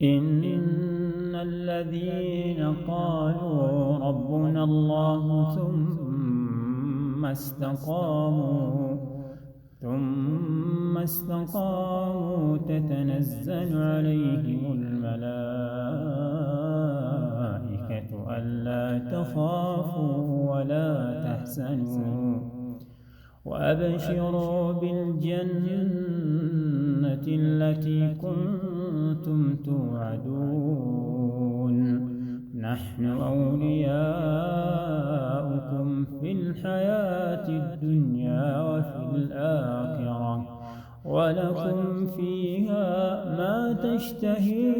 إن الذين قالوا ربنا الله ثم استقاموا تتنزل عليهم الملائكة ألا تخافوا ولا تحزنوا وأبشروا بالجنة التي كنتم توعدون نحن أولياؤكم في الحياة الدنيا وفي الآخرة ولكم فيها ما تشتهي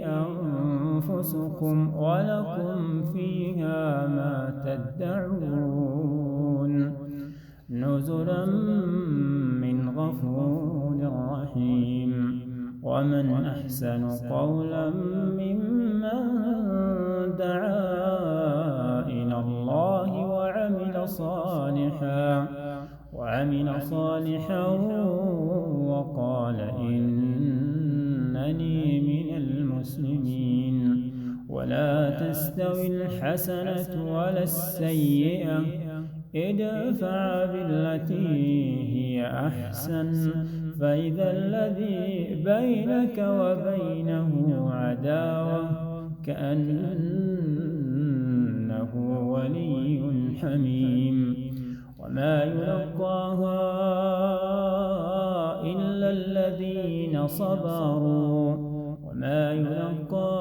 أنفسكم ولكم فيها ما تدعون نزلا من غفور رحيم ومن أحسن قولا ممن دعا إلى الله وعمل صالحا وقال إنني من المسلمين ولا تستوي الحسنة ولا السيئة ادفع بالتي هي أحسن فإذا الذي بينك وبينه عداوة كأنه ولي حميم وما يلقاها إلا الذين صبروا وما يلقاها